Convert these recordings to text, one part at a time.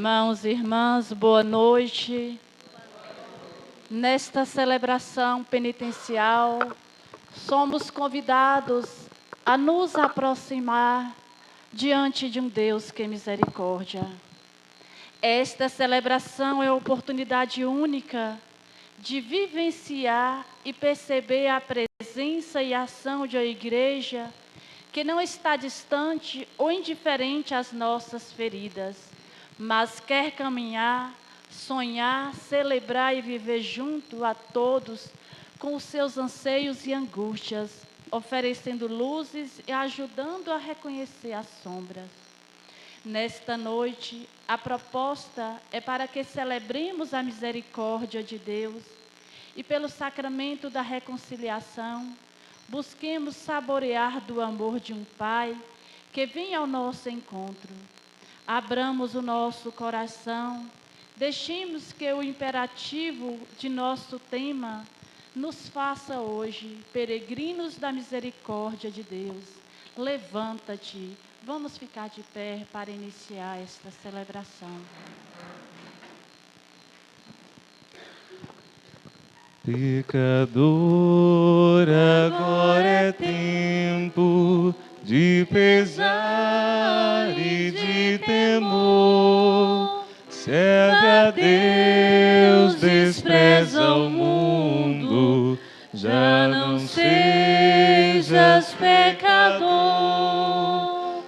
Irmãos e irmãs, boa noite. Nesta celebração penitencial, somos convidados a nos aproximar diante de um Deus que é misericórdia. Esta celebração é a oportunidade única de vivenciar e perceber a presença e ação de uma igreja que não está distante ou indiferente às nossas feridas, mas quer caminhar, sonhar, celebrar e viver junto a todos com os seus anseios e angústias, oferecendo luzes e ajudando a reconhecer as sombras. Nesta noite, a proposta é para que celebremos a misericórdia de Deus e, pelo sacramento da reconciliação, busquemos saborear do amor de um Pai que vem ao nosso encontro. Abramos o nosso coração, deixemos que o imperativo de nosso tema nos faça hoje peregrinos da misericórdia de Deus. Levanta-te, vamos ficar de pé para iniciar esta celebração. Pecador, agora é tempo de pesar e de temor. Serve a Deus, despreza o mundo, já não sejas pecador.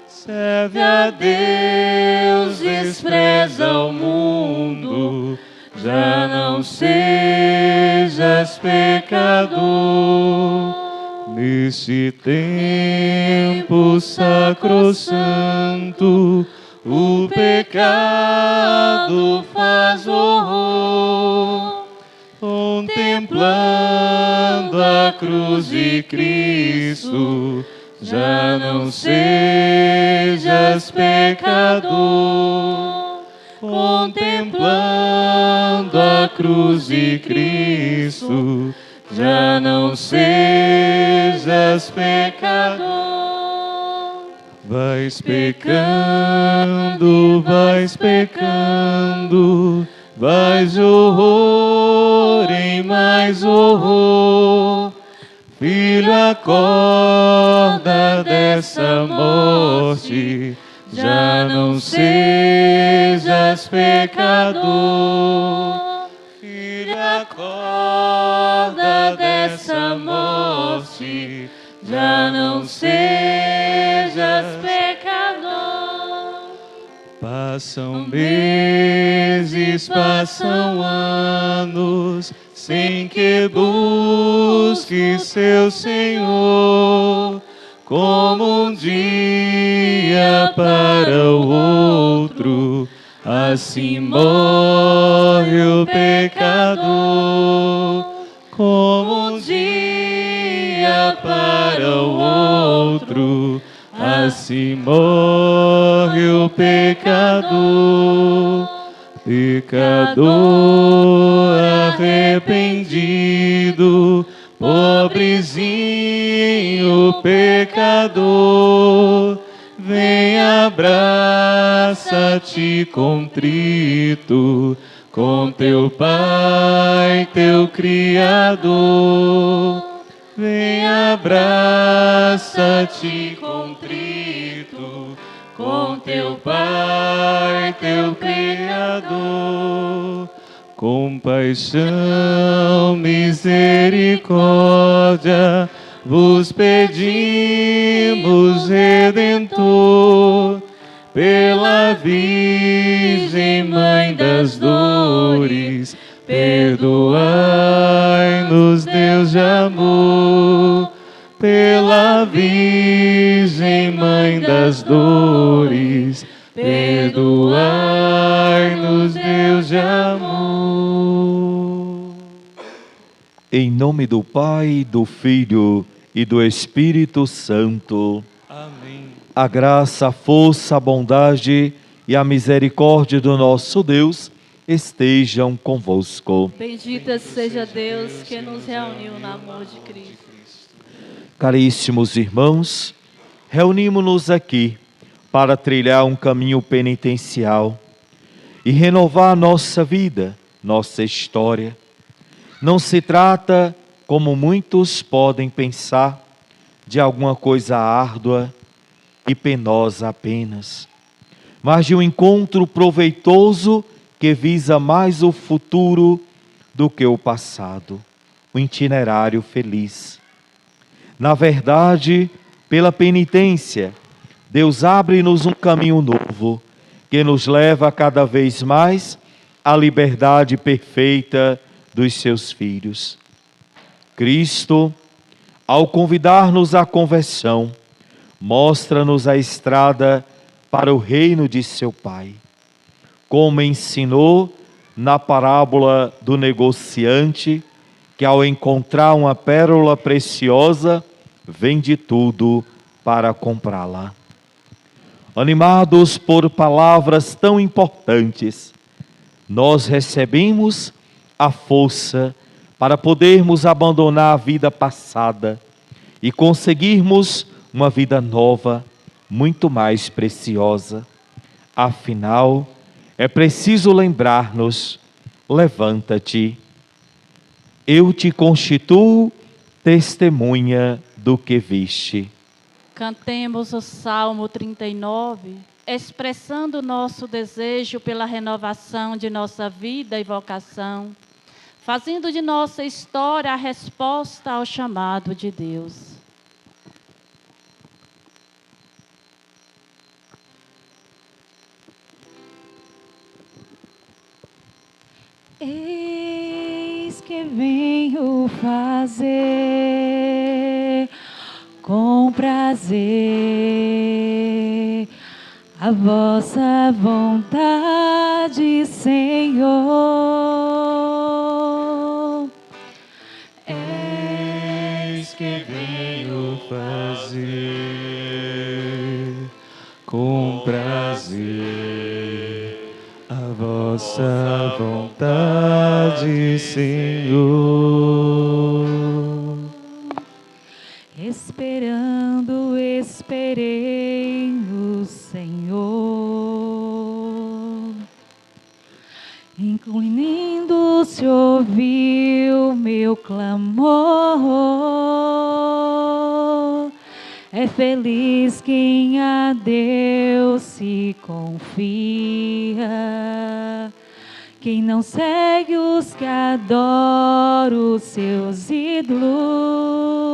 Serve a Deus, despreza o mundo, já não sejas pecador. Neste tempo sacrossanto, o pecado faz horror. Contemplando a cruz de Cristo, já não sejas pecador. Contemplando a cruz de Cristo, já não sejas pecador. Vais pecando, vais de horror em mais horror. Filho, acorda dessa morte, já não sejas pecador. Filho, acorda dessa morte, já não sejas pecador. Passam meses, passam anos, sem que busque seu Senhor. Como um dia para o outro, assim morre o pecador. Como um dia para o outro, assim morre o pecador. Pecador arrependido, pobrezinho pecador, vem, abraça-te contrito com teu Pai, teu Criador. Vem, abraça-te contrito com teu Pai, teu Criador. Compaixão, misericórdia, vos pedimos, Redentor, pela Virgem Mãe das Dores, perdoai-nos, Deus de amor. Pela Virgem Mãe das Dores, perdoai-nos, Deus de amor. Em nome do Pai, do Filho e do Espírito Santo. Amém. A graça, a força, a bondade e a misericórdia do nosso Deus estejam convosco. Bendito seja Deus que nos reuniu no amor de Cristo. Caríssimos irmãos, reunimos-nos aqui para trilhar um caminho penitencial e renovar nossa vida, nossa história. Não se trata, como muitos podem pensar, de alguma coisa árdua e penosa apenas, mas de um encontro proveitoso que visa mais o futuro do que o passado, um itinerário feliz. Na verdade, pela penitência, Deus abre-nos um caminho novo, que nos leva cada vez mais à liberdade perfeita dos seus filhos. Cristo, ao convidar-nos à conversão, mostra-nos a estrada para o reino de seu Pai. Como ensinou na parábola do negociante, que ao encontrar uma pérola preciosa, vende tudo para comprá-la. Animados por palavras tão importantes, nós recebemos a força para podermos abandonar a vida passada e conseguirmos uma vida nova, muito mais preciosa. Afinal, é preciso lembrar-nos: levanta-te, eu te constituo testemunha do que viste. Cantemos o Salmo 39, expressando nosso desejo pela renovação de nossa vida e vocação, fazendo de nossa história a resposta ao chamado de Deus. Eis que venho fazer com prazer a vossa vontade, Senhor. Eis que venho fazer com prazer a vossa vontade, Senhor. Esperando, esperei no Senhor. Inclinando-se, ouviu meu clamor. É feliz quem a Deus se confia, quem não segue os que adoram os seus ídolos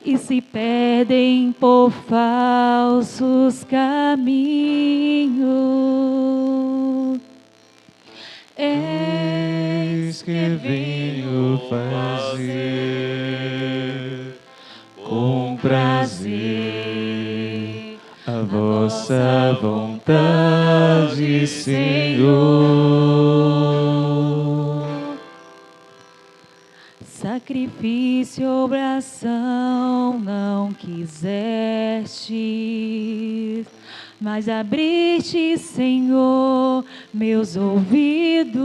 e se perdem por falsos caminhos. Eis que venho fazer com prazer a vossa vontade, Senhor. Sacrifício, oração não quiseste, mas abriste, Senhor, meus ouvidos.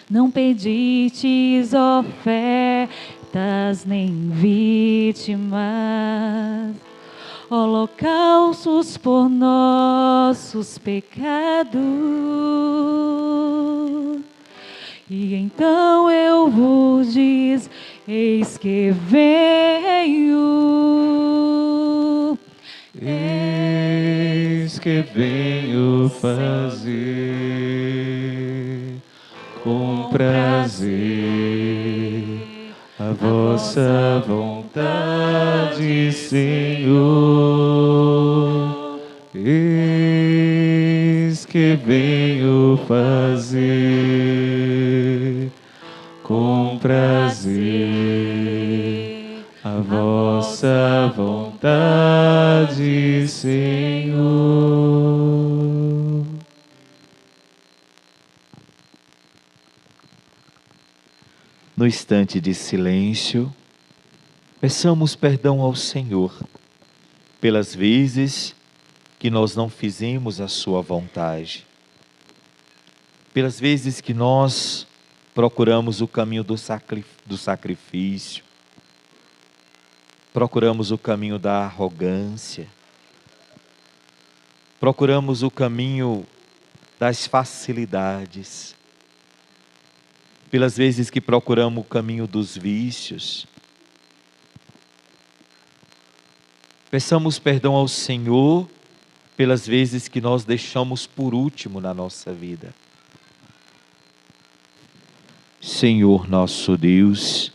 Não pedistes ofertas nem vítimas, holocaustos por nossos pecados. E então eu vos diz: eis que venho. Eis que venho fazer com prazer a vossa vontade, Senhor. Eis que venho fazer com prazer a vossa vontade, Senhor. No instante de silêncio, peçamos perdão ao Senhor pelas vezes que nós não fizemos a sua vontade, pelas vezes que nós procuramos o caminho do sacrifício, procuramos o caminho da arrogância, procuramos o caminho das facilidades, pelas vezes que procuramos o caminho dos vícios. Peçamos perdão ao Senhor pelas vezes que nós deixamos por último na nossa vida. Senhor nosso Deus,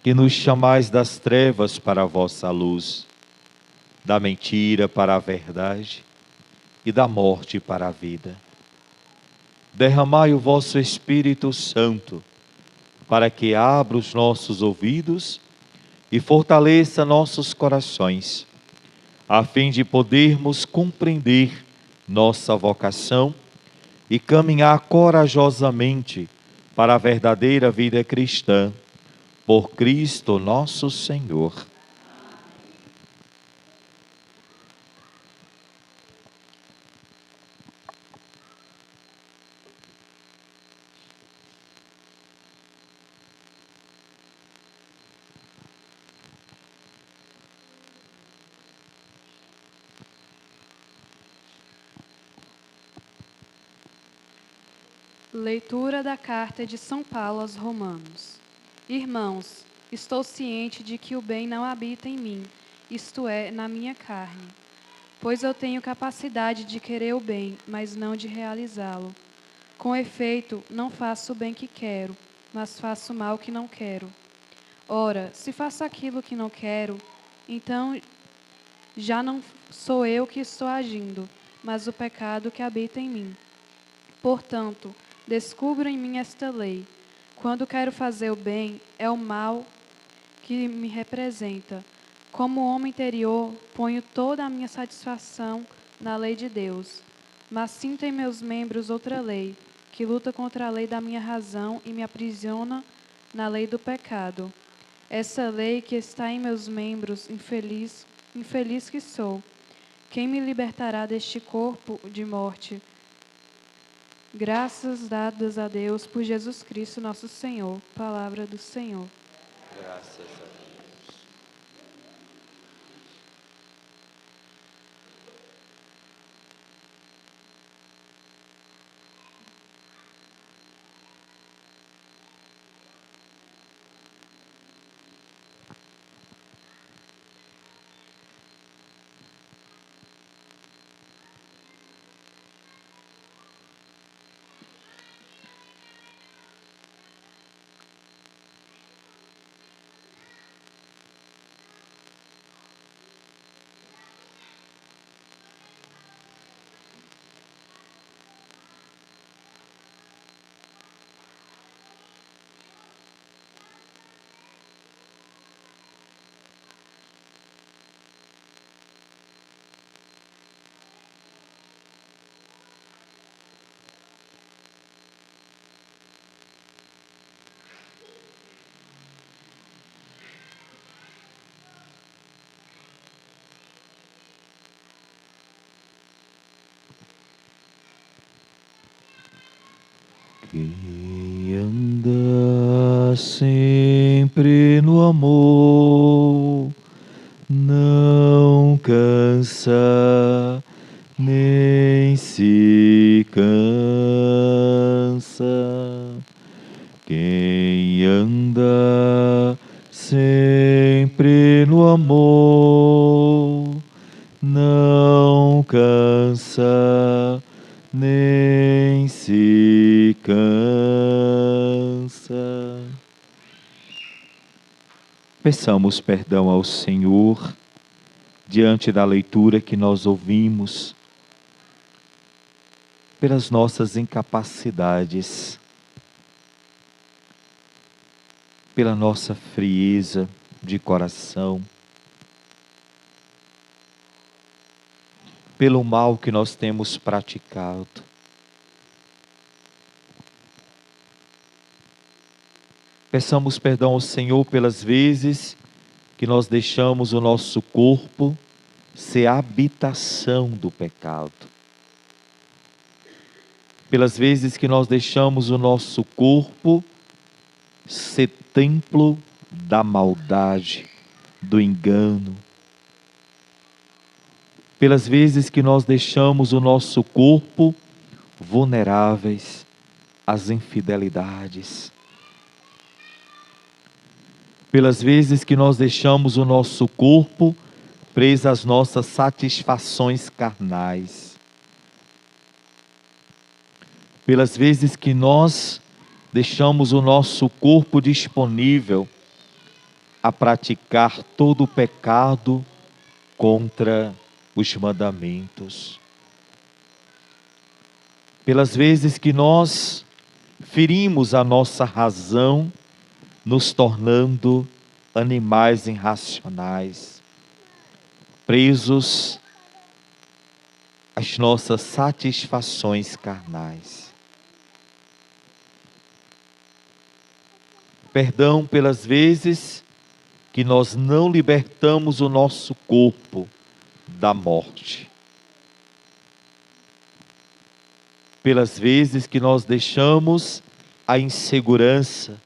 que nos chamais das trevas para a vossa luz, da mentira para a verdade e da morte para a vida. Derramai o vosso Espírito Santo, para que abra os nossos ouvidos e fortaleça nossos corações, a fim de podermos compreender nossa vocação e caminhar corajosamente para a verdadeira vida cristã, por Cristo nosso Senhor. Leitura da carta de São Paulo aos Romanos. Irmãos, estou ciente de que o bem não habita em mim, isto é, na minha carne. Pois eu tenho capacidade de querer o bem, mas não de realizá-lo. Com efeito, não faço o bem que quero, mas faço o mal que não quero. Ora, se faço aquilo que não quero, então já não sou eu que estou agindo, mas o pecado que habita em mim. Portanto, descubro em mim esta lei: quando quero fazer o bem, é o mal que me representa. Como homem interior, ponho toda a minha satisfação na lei de Deus. Mas sinto em meus membros outra lei, que luta contra a lei da minha razão e me aprisiona na lei do pecado. Essa lei que está em meus membros, infeliz que sou. Quem me libertará deste corpo de morte? Graças dadas a Deus por Jesus Cristo nosso Senhor. Palavra do Senhor. Graças a Deus. Quem anda sempre no amor não cansa nem se cansa. Quem anda sempre no amor não cansa nem se cansa. Peçamos perdão ao Senhor diante da leitura que nós ouvimos, pelas nossas incapacidades, pela nossa frieza de coração, pelo mal que nós temos praticado. Peçamos perdão ao Senhor pelas vezes que nós deixamos o nosso corpo ser habitação do pecado. Pelas vezes que nós deixamos o nosso corpo ser templo da maldade, do engano. pelas vezes que nós deixamos o nosso corpo vulneráveis às infidelidades, pelas vezes que nós deixamos o nosso corpo preso às nossas satisfações carnais, pelas vezes que nós deixamos o nosso corpo disponível a praticar todo o pecado contra os mandamentos, pelas vezes que nós ferimos a nossa razão, nos tornando animais irracionais, presos às nossas satisfações carnais. Perdão pelas vezes que nós não libertamos o nosso corpo da morte, pelas vezes que nós deixamos a insegurança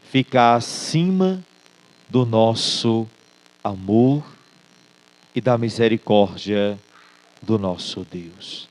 ficar acima do nosso amor e da misericórdia do nosso Deus.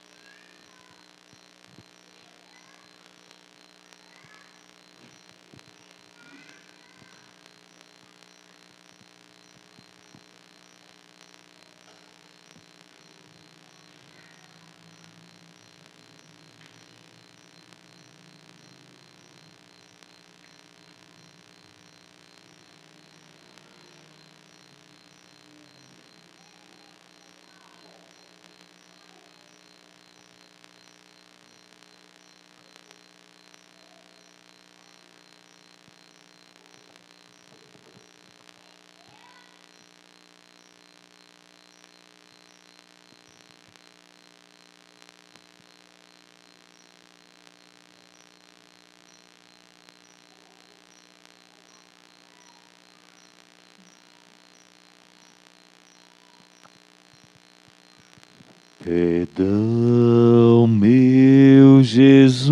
Perdão, meu Jesus.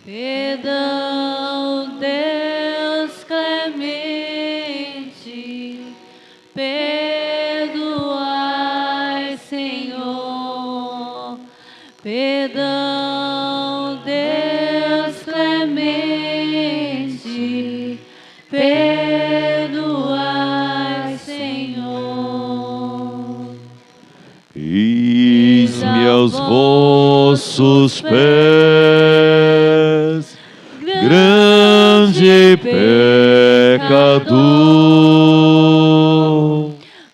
Perdão, Deus clemente, perdoai, Senhor. Perdão, Deus clemente, perdoai, Senhor. Eis-me aos vossos pés, grande pecador.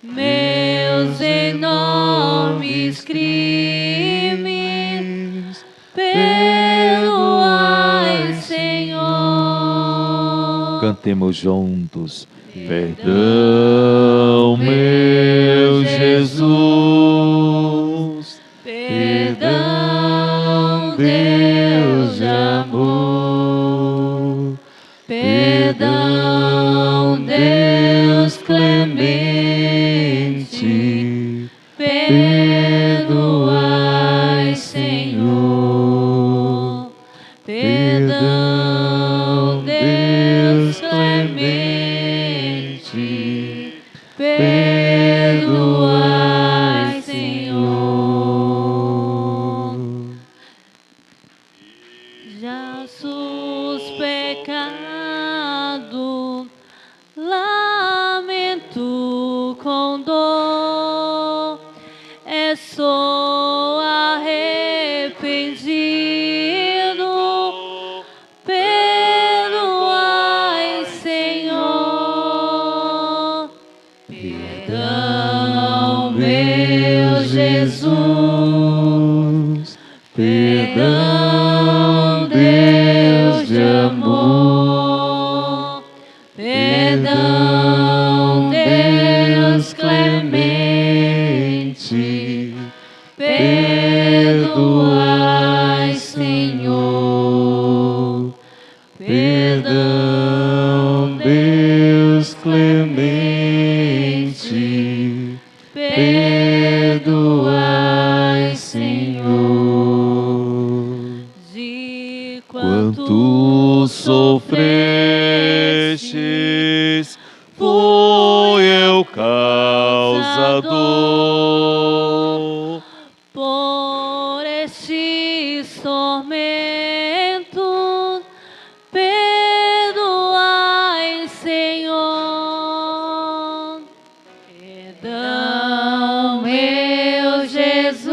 Meus enormes crimes, perdoai, Senhor. Cantemos juntos. Perdão, meu Jesus. Perdão, Deus de amor. Perdão, Deus clemente. Perdoai, Senhor. Perdão, Deus clemente. Perdoai, Senhor. Já sus pecado, lamento com dor, sou arrependido, perdoai, Senhor. Perdão, meu Jesus, perdão, Deus de amor, perdão, Deus clemente, perdoai, Senhor. Perdão, Deus clemente, perdoai, Senhor. De Quantos sofrestes, fui eu causador. Por estes tormentos, perdoai, Senhor. Perdão, meu Jesus,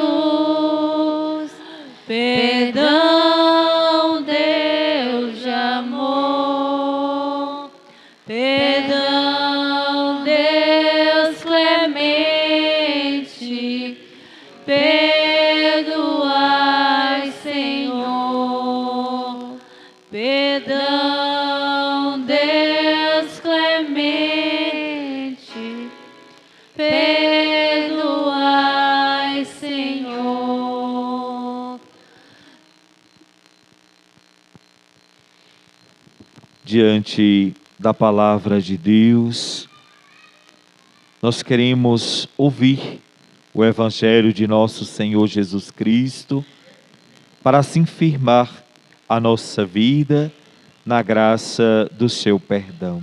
perdão, Deus de amor, perdão, Deus clemente, perdoai, Senhor, perdão, Deus clemente, perdoai, Senhor. Diante da palavra de Deus, nós queremos ouvir o Evangelho de nosso Senhor Jesus Cristo, para assim firmar a nossa vida na graça do seu perdão.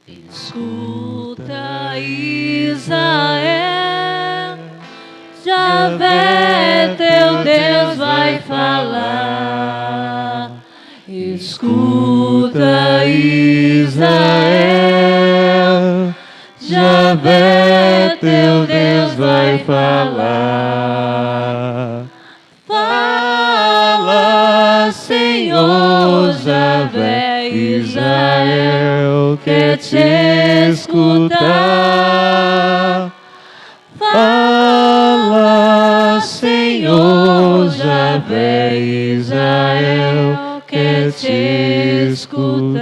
Escuta, Israel, Javé, teu Deus vai falar. Escuta, Israel, Javé, teu Deus vai falar. Fala, Senhor, Javé, Israel quer te escutar. Fala, Senhor, Javé, Israel quer te escutar.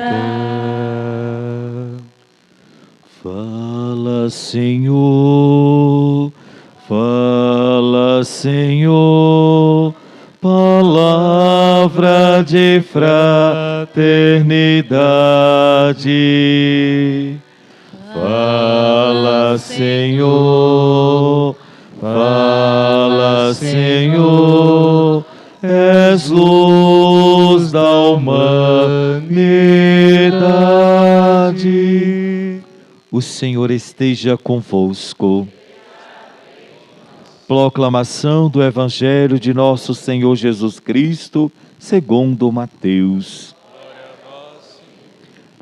Fala, Senhor, palavra de fraternidade. Fala, Senhor, és luz da humanidade. O Senhor esteja convosco. Proclamação do Evangelho de nosso Senhor Jesus Cristo, segundo Mateus.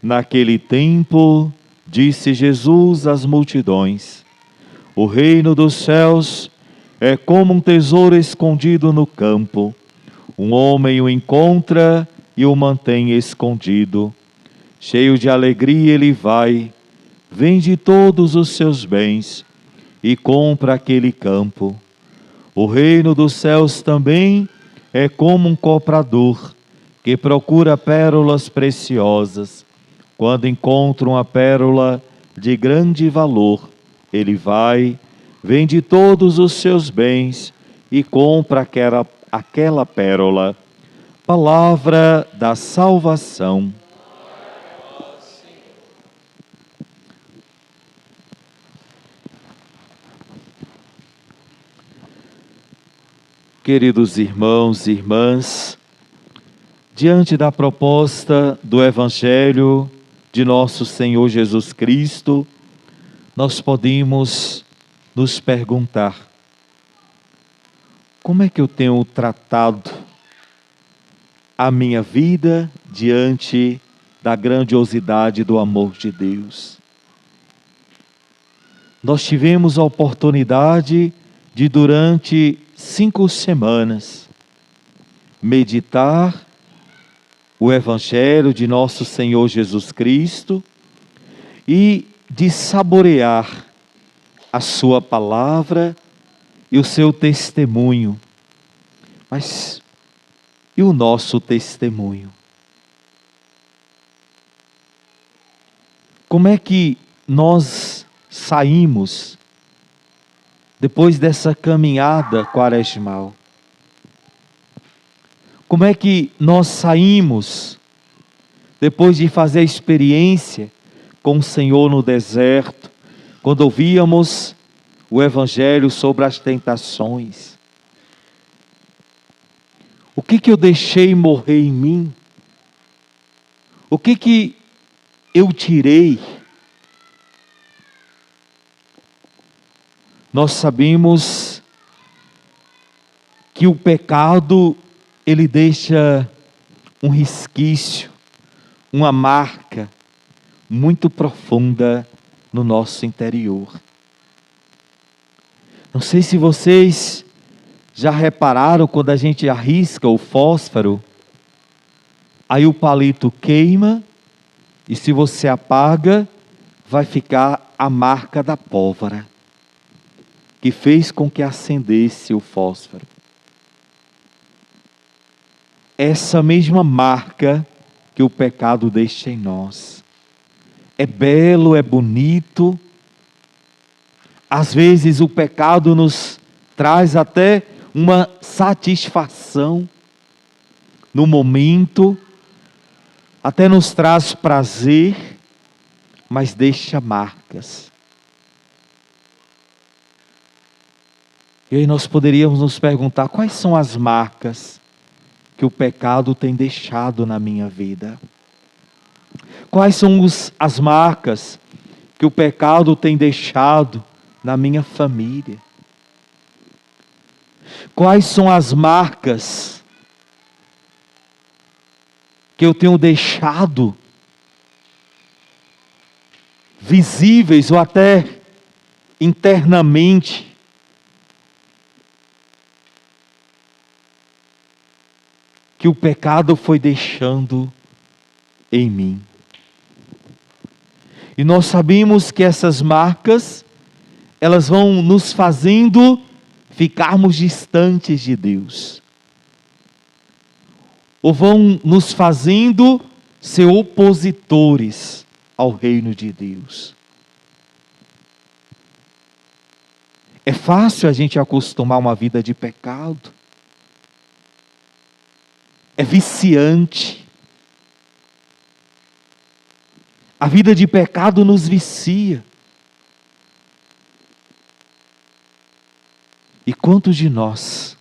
Naquele tempo, disse Jesus às multidões: o reino dos céus é como um tesouro escondido no campo. Um homem o encontra e o mantém escondido. Cheio de alegria, ele vai, vende todos os seus bens e compra aquele campo. O reino dos céus também é como um comprador que procura pérolas preciosas. Quando encontra uma pérola de grande valor, ele vai, vende todos os seus bens e compra aquela pérola. Palavra da salvação. Queridos irmãos e irmãs, diante da proposta do Evangelho de nosso Senhor Jesus Cristo, nós podemos nos perguntar: como é que eu tenho tratado a minha vida diante da grandiosidade do amor de Deus? Nós tivemos a oportunidade de, durante 5 semanas, meditar o Evangelho de nosso Senhor Jesus Cristo e de saborear a sua palavra e o seu testemunho. Mas e o nosso testemunho? Como é que nós saímos depois dessa caminhada quaresmal? Como é que nós saímos depois de fazer a experiência com o Senhor no deserto, quando ouvíamos o Evangelho sobre as tentações? O que eu deixei morrer em mim? O que eu tirei? Nós sabemos que o pecado, ele deixa um resquício, uma marca muito profunda no nosso interior. Não sei se vocês já repararam quando a gente arrisca o fósforo, aí o palito queima e se você apaga, vai ficar a marca da pólvora que fez com que acendesse o fósforo. Essa mesma marca que o pecado deixa em nós. É belo, é bonito. Às vezes o pecado nos traz até uma satisfação no momento, até nos traz prazer, mas deixa marcas. E aí nós poderíamos nos perguntar, quais são as marcas que o pecado tem deixado na minha vida? Quais são as marcas que o pecado tem deixado na minha família? Quais são as marcas que eu tenho deixado visíveis ou até internamente, que o pecado foi deixando em mim? E nós sabemos que essas marcas, elas vão nos fazendo ficarmos distantes de Deus, ou vão nos fazendo ser opositores ao reino de Deus. É fácil a gente acostumar uma vida de pecado. É viciante. A vida de pecado nos vicia. E quantos de nós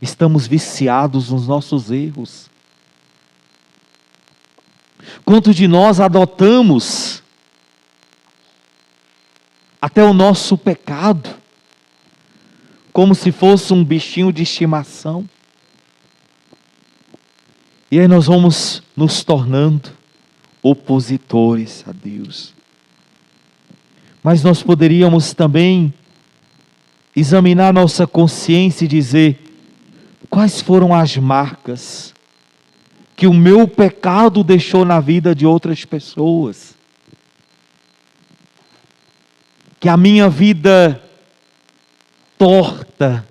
estamos viciados nos nossos erros? Quantos de nós adotamos até o nosso pecado como se fosse um bichinho de estimação? E aí nós vamos nos tornando opositores a Deus. Mas nós poderíamos também examinar nossa consciência e dizer, quais foram as marcas que o meu pecado deixou na vida de outras pessoas? Que a minha vida torta,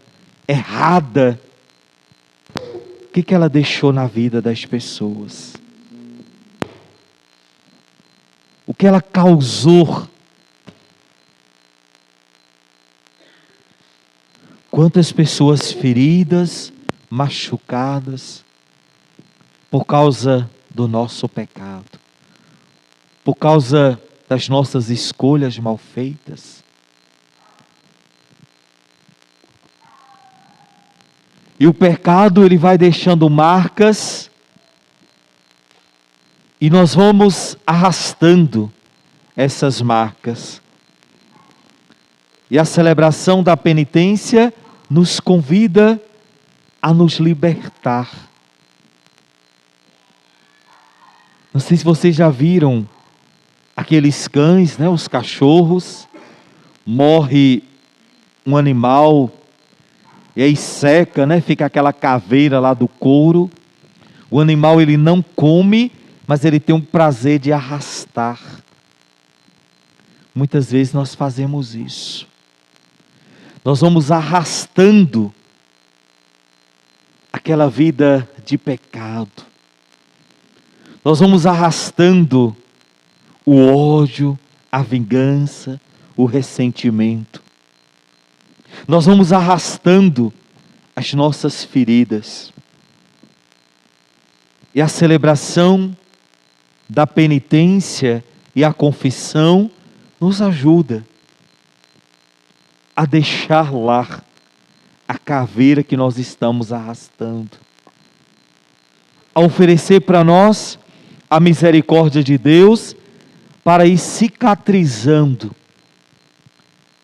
errada, o que ela deixou na vida das pessoas? O que ela causou? Quantas pessoas feridas, machucadas, por causa do nosso pecado, por causa das nossas escolhas mal feitas. E o pecado, ele vai deixando marcas, e nós vamos arrastando essas marcas. E a celebração da penitência nos convida a nos libertar. Não sei se vocês já viram aqueles cães, né, os cachorros, morre um animal e aí seca, né, fica aquela caveira lá do couro. O animal, ele não come, mas ele tem um prazer de arrastar. Muitas vezes nós fazemos isso. Nós vamos arrastando aquela vida de pecado. Nós vamos arrastando o ódio, a vingança, o ressentimento. Nós vamos arrastando as nossas feridas. E a celebração da penitência e a confissão nos ajuda a deixar lá caveira que nós estamos arrastando. A oferecer para nós a misericórdia de Deus para ir cicatrizando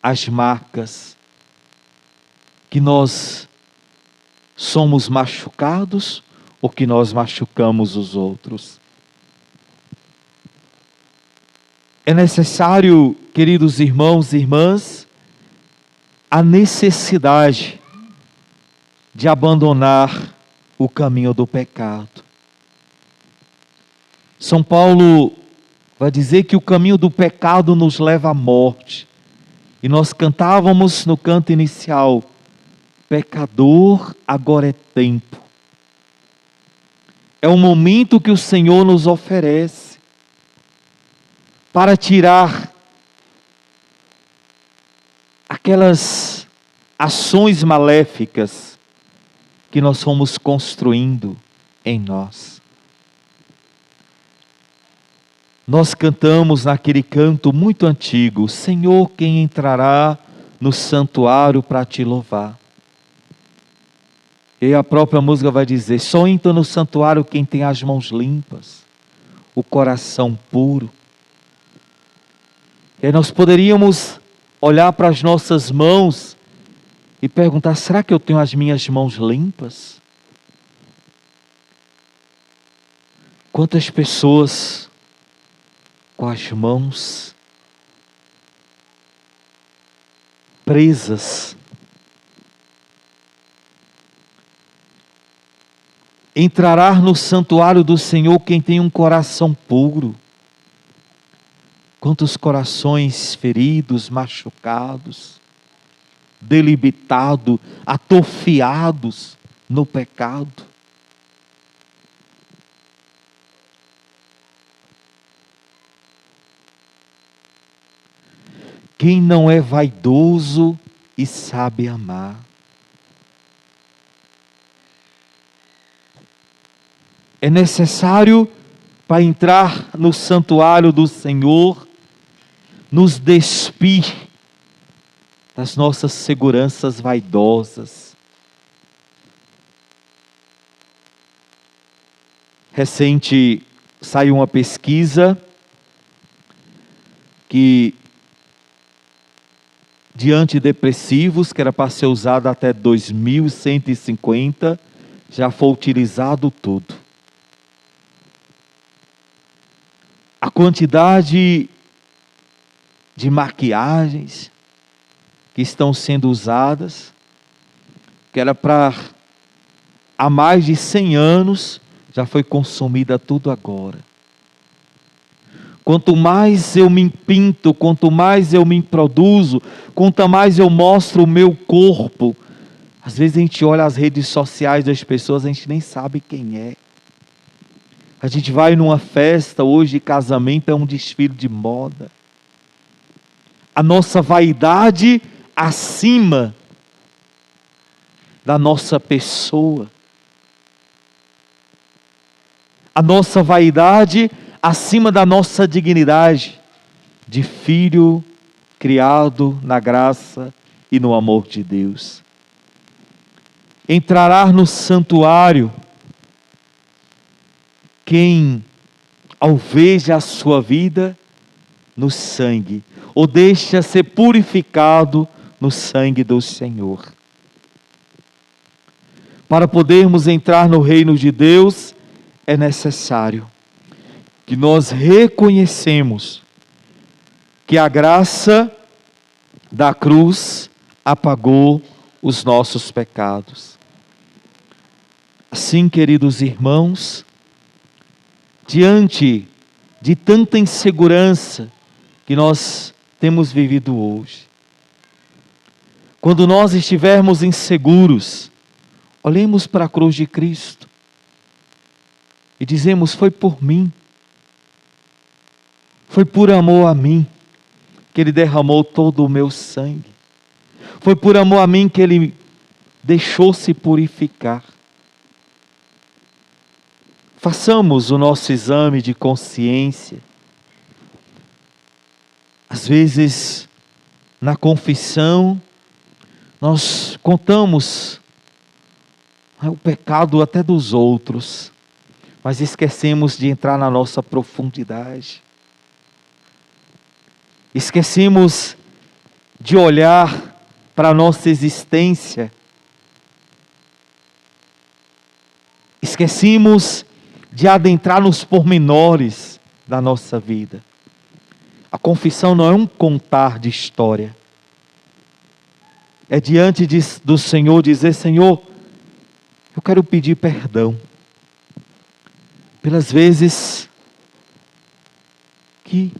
as marcas que nós somos machucados ou que nós machucamos os outros. É necessário, queridos irmãos e irmãs, a necessidade de abandonar o caminho do pecado. São Paulo vai dizer que o caminho do pecado nos leva à morte. E nós cantávamos no canto inicial: pecador, agora é tempo. É o momento que o Senhor nos oferece para tirar aquelas ações maléficas que nós fomos construindo em nós. Nós cantamos naquele canto muito antigo: Senhor, quem entrará no santuário para te louvar? E a própria música vai dizer: só entra no santuário quem tem as mãos limpas, o coração puro. E aí nós poderíamos olhar para as nossas mãos e perguntar: será que eu tenho as minhas mãos limpas? Quantas pessoas com as mãos presas. Entrará no santuário do Senhor quem tem um coração puro. Quantos corações feridos, machucados, debilitados, atrofiados no pecado. Quem não é vaidoso e sabe amar. É necessário, para entrar no santuário do Senhor, nos despir das nossas seguranças vaidosas. Recente saiu uma pesquisa que de antidepressivos, que era para ser usado até 2150, já foi utilizado tudo. A quantidade de maquiagens que estão sendo usadas, que era para há mais de 100 anos, já foi consumida tudo agora. Quanto mais eu me pinto, quanto mais eu me produzo, quanto mais eu mostro o meu corpo. Às vezes a gente olha as redes sociais das pessoas, a gente nem sabe quem é. A gente vai numa festa hoje de casamento, é um desfile de moda. A nossa vaidade acima da nossa pessoa. A nossa vaidade acima da nossa dignidade de filho criado na graça e no amor de Deus. Entrará no santuário quem alveja a sua vida no sangue, ou deixa ser purificado no sangue do Senhor. Para podermos entrar no reino de Deus, é necessário que nós reconhecemos que a graça da cruz apagou os nossos pecados. Assim, queridos irmãos, diante de tanta insegurança que nós temos vivido hoje, quando nós estivermos inseguros, olhemos para a cruz de Cristo e dizemos: foi por mim, foi por amor a mim que Ele derramou todo o meu sangue, foi por amor a mim que Ele deixou-se purificar. Façamos o nosso exame de consciência. Às vezes, na confissão, nós contamos o pecado até dos outros, mas esquecemos de entrar na nossa profundidade. Esquecemos de olhar para a nossa existência. Esquecemos de adentrar nos pormenores da nossa vida. A confissão não é um contar de história. É diante do Senhor dizer: Senhor, eu quero pedir perdão pelas vezes que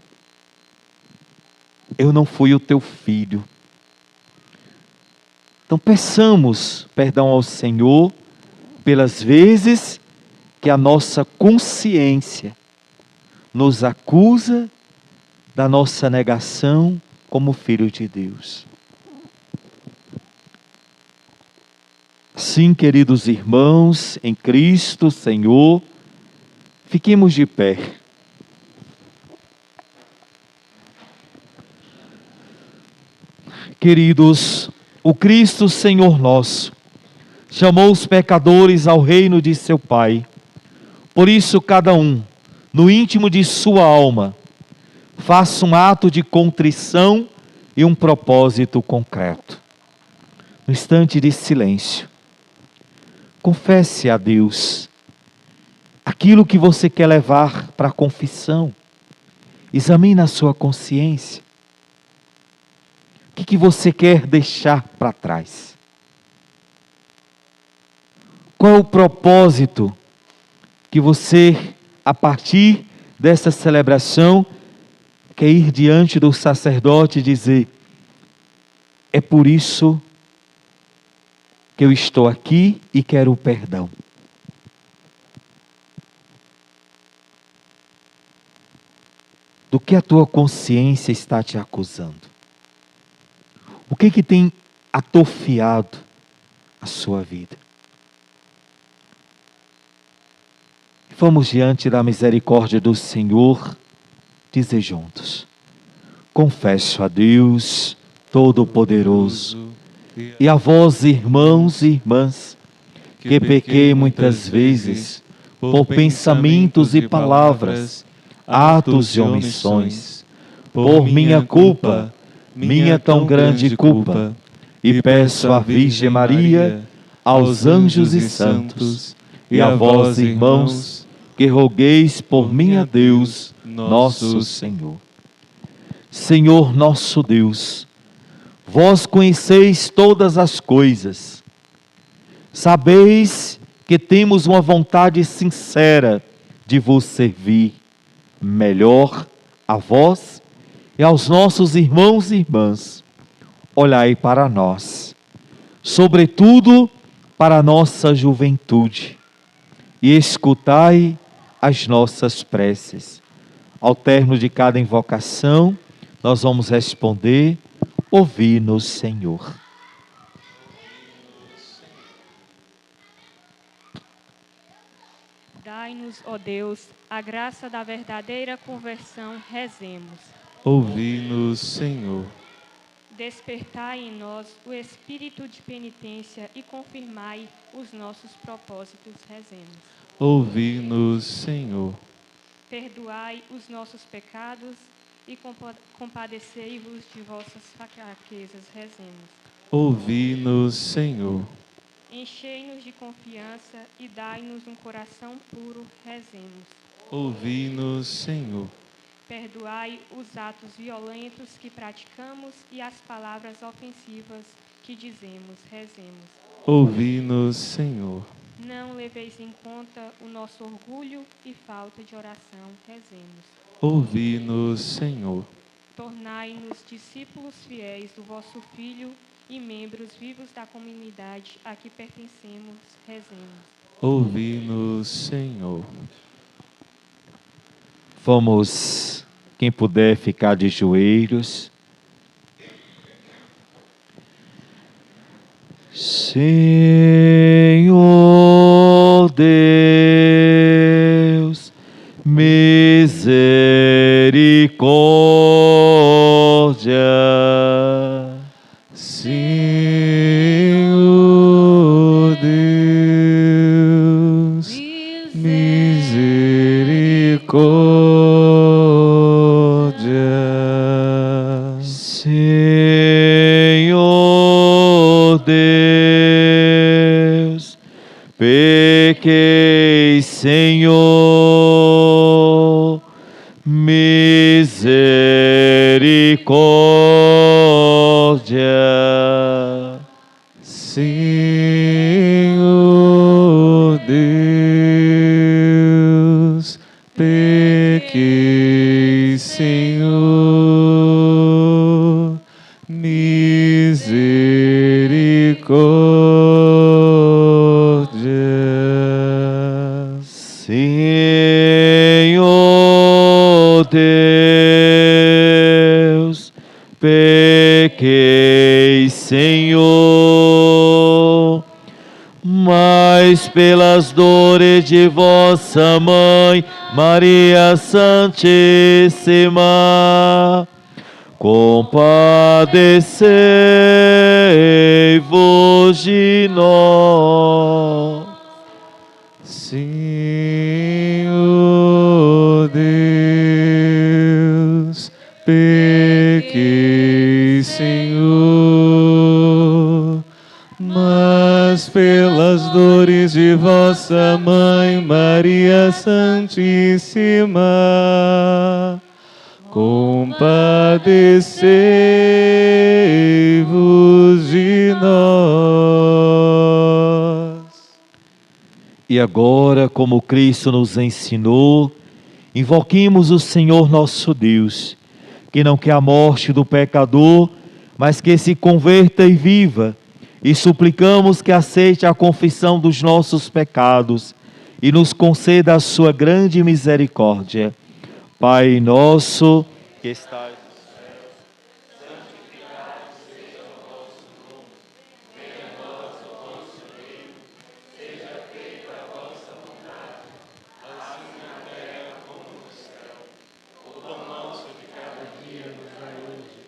eu não fui o teu filho. Então peçamos perdão ao Senhor pelas vezes que a nossa consciência nos acusa da nossa negação como filho de Deus. Sim, queridos irmãos, em Cristo Senhor, fiquemos de pé. Queridos, o Cristo Senhor nosso chamou os pecadores ao reino de seu Pai. Por isso, cada um, no íntimo de sua alma, faça um ato de contrição e um propósito concreto. No instante de silêncio, confesse a Deus aquilo que você quer levar para a confissão. Examine a sua consciência. O que você quer deixar para trás? Qual é o propósito que você, a partir dessa celebração, quer ir diante do sacerdote e dizer: é por isso que eu estou aqui e quero o perdão. Do que a tua consciência está te acusando? O que tem atrofiado a sua vida? Vamos diante da misericórdia do Senhor dizer juntos: confesso a Deus Todo-Poderoso e a vós, irmãos e irmãs, que pequei muitas vezes por pensamentos e palavras, atos e omissões, por minha culpa, minha tão grande culpa, e peço à Virgem Maria, aos anjos e santos, e a vós, irmãos, que rogueis por mim a Deus, nosso Senhor. Senhor nosso Deus, vós conheceis todas as coisas, sabeis que temos uma vontade sincera de vos servir melhor a vós e aos nossos irmãos e irmãs. Olhai para nós, sobretudo para a nossa juventude, e escutai as nossas preces. Ao término de cada invocação, nós vamos responder: ouvi-nos, Senhor. Dai-nos, ó Deus, a graça da verdadeira conversão, rezemos. Ouvi-nos, Senhor. Despertai em nós o espírito de penitência e confirmai os nossos propósitos, rezemos. Ouvi-nos, Senhor. Perdoai os nossos pecados e compadecei-vos de vossas fraquezas, rezemos. Ouvi-nos, Senhor. Enchei-nos de confiança e dai-nos um coração puro, rezemos. Ouvi-nos, Senhor. Perdoai os atos violentos que praticamos e as palavras ofensivas que dizemos, rezemos. Ouvi-nos, Senhor. Não leveis em conta o nosso orgulho e falta de oração, rezemos. Ouvi-nos, Senhor. Tornai-nos discípulos fiéis do vosso Filho e membros vivos da comunidade a que pertencemos, rezemos. Ouvi-nos, Senhor. Vamos, quem puder ficar de joelhos. Senhor Deus, misericórdia. Senhor Deus, pequei, Senhor, misericórdia. Senhor Deus, pequei, Senhor, misericórdia. Senhor Deus, pequei, Senhor, mas pelas dores de vossa mãe, Maria Santíssima, compadecei-vos de nós. Senhor Deus, pequei, Senhor, mas pelas dores de vossa mãe, Maria Santíssima, compadecei-vos de nós. E agora, como Cristo nos ensinou, invoquemos o Senhor nosso Deus, que não quer a morte do pecador, mas que se converta e viva, e suplicamos que aceite a confissão dos nossos pecados e nos conceda a sua grande misericórdia. Pai nosso, que estais no céu, santificado seja o vosso nome, venha a nós o vosso reino, seja feita a vossa vontade, assim na terra como no céu. O pão nosso de cada dia nos dai hoje,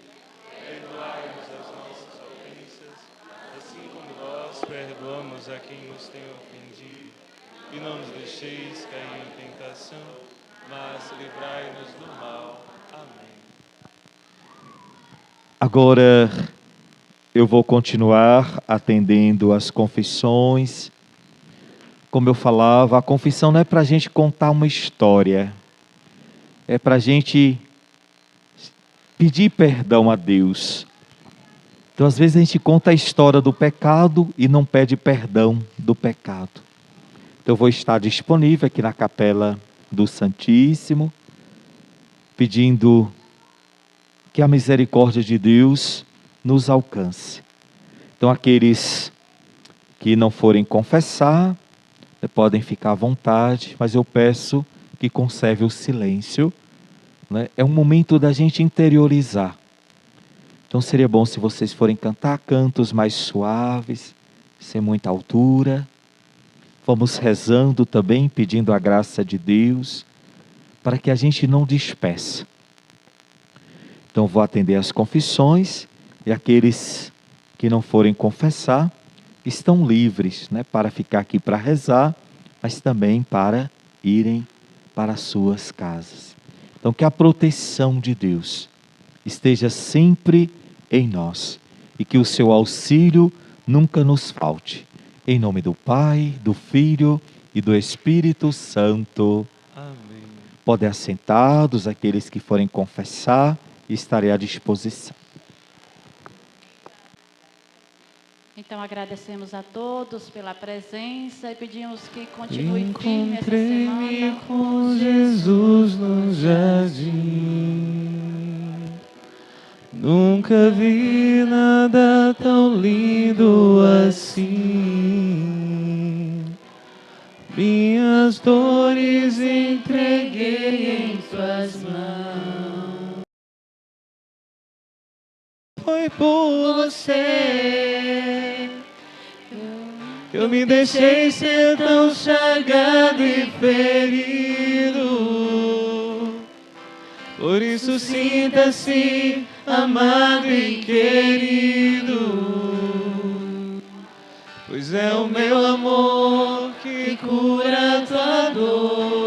perdoai-nos as nossas ofensas, Assim como nós perdoamos a quem nos tem ofendido, e não nos deixeis cair em tentação, mas livrai-nos do mal. Amém. Agora eu vou continuar atendendo as confissões. Como eu falava, a confissão não é para a gente contar uma história, é para a gente pedir perdão a Deus. Então, às vezes, a gente conta a história do pecado e não pede perdão do pecado. Então, eu vou estar disponível aqui na Capela do Santíssimo, pedindo que a misericórdia de Deus nos alcance. Então, aqueles que não forem confessar, podem ficar à vontade, mas eu peço que conserve o silêncio, né? É um momento da gente interiorizar. Então seria bom se vocês forem cantar cantos mais suaves, sem muita altura. Vamos rezando também, pedindo a graça de Deus, para que a gente não despeça. Então vou atender as confissões, e aqueles que não forem confessar, estão livres, né, para ficar aqui para rezar, mas também para irem para as suas casas. Então que a proteção de Deus esteja sempre em nós e que o seu auxílio nunca nos falte. Em nome do Pai, do Filho e do Espírito Santo. Amém. Podem assentados aqueles que forem confessar, estarei à disposição. Então agradecemos a todos pela presença e pedimos que continue firme essa semana. Encontrei-me com Jesus no jardim. Nunca vi nada tão lindo assim. Minhas dores entreguei em suas mãos. Foi por você que eu me deixei ser tão chagado e ferido. Por isso sinta-se amado e querido, pois é o meu amor que cura a tua dor.